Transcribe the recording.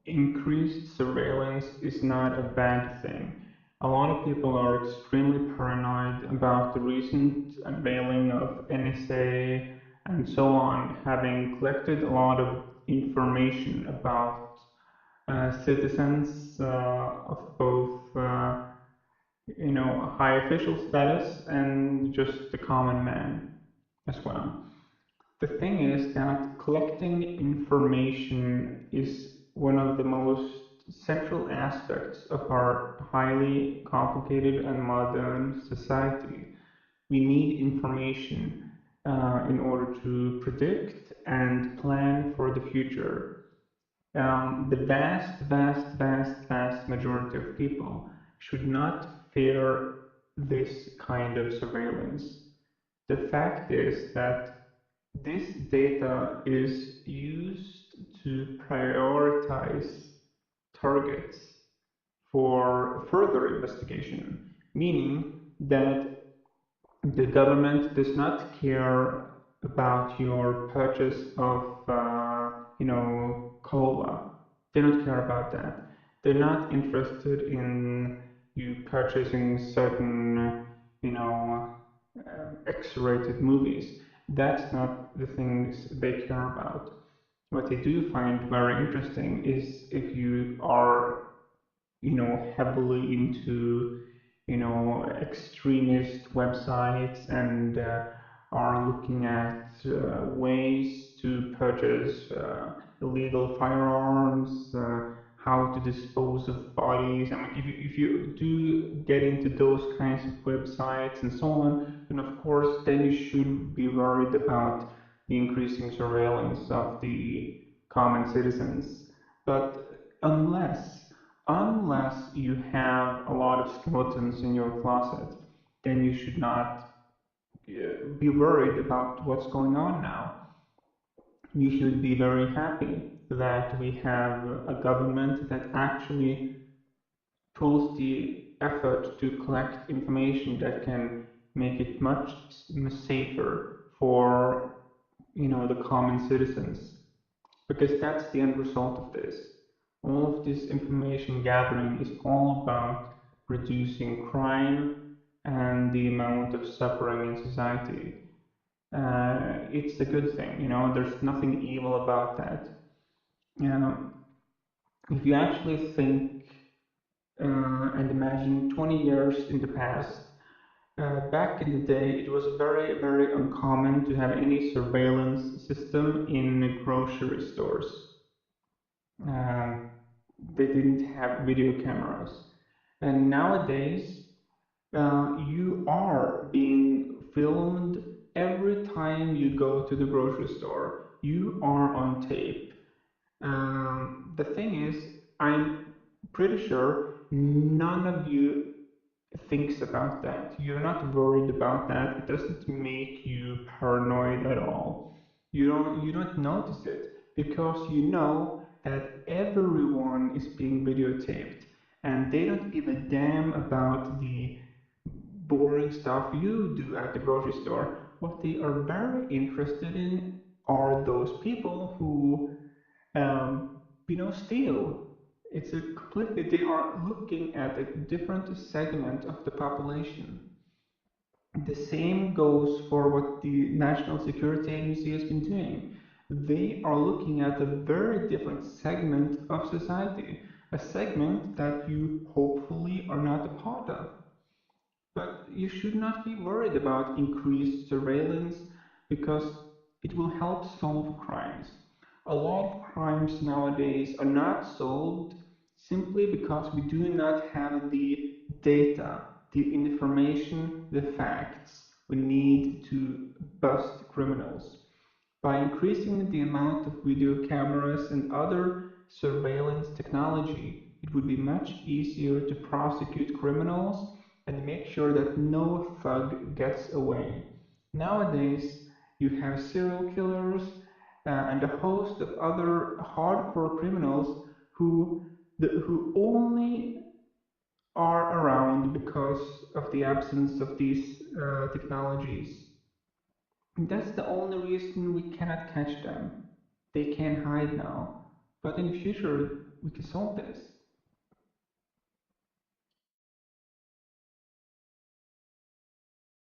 increased surveillance is not a bad thing. A lot of people are extremely paranoid about the recent unveiling of NSA and so on, having collected a lot of information about citizens of both, high official status and just the common man as well. The thing is that collecting information is one of the most central aspects of our highly complicated and modern society. We need information in order to predict and plan for the future. The vast majority of people should not fear this kind of surveillance. The fact is that this data is used to prioritize targets for further investigation, meaning that the government does not care about your purchase of, you know, cola. They don't care about that. They're not interested in you purchasing certain, you know, X-rated movies. That's not the things they care about. What they do find very interesting is if you are, heavily into extremist websites and are looking at ways to purchase illegal firearms, how to dispose of bodies. I mean, if you do get into those kinds of websites and so on, then of course, then you should be worried about the increasing surveillance of the common citizens. But unless unless you have a lot of skeletons in your closet, then you should not be worried about what's going on now. You should be very happy that we have a government that actually pulls the effort to collect information that can make it much safer for the common citizens, because that's the end result of this. All of this information gathering is all about reducing crime and the amount of suffering in society. It's a good thing, there's nothing evil about that. Um, if you actually think and imagine 20 years in the past, back in the day, it was very, very uncommon to have any surveillance system in grocery stores. Um, they didn't have video cameras. And nowadays, you are being filmed every time you go to the grocery store. You are on tape. The thing is, I'm pretty sure none of you thinks about that. You're not worried about that. It doesn't make you paranoid at all. You don't notice it because you know that everyone is being videotaped and they don't give a damn about the boring stuff you do at the grocery store. What they are very interested in are those people who steal. It's a completely, they are looking at a different segment of the population. The same goes for what the National Security Agency has been doing. They are looking at a very different segment of society, a segment that you hopefully are not a part of. But you should not be worried about increased surveillance because it will help solve crimes. A lot of crimes nowadays are not solved simply because we do not have the data, the information, the facts we need to bust criminals. By increasing the amount of video cameras and other surveillance technology, it would be much easier to prosecute criminals and make sure that no thug gets away. Nowadays, you have serial killers and a host of other hardcore criminals who who only are around because of the absence of these technologies. That's the only reason we cannot catch them. They can hide now. But in the future, we can solve this.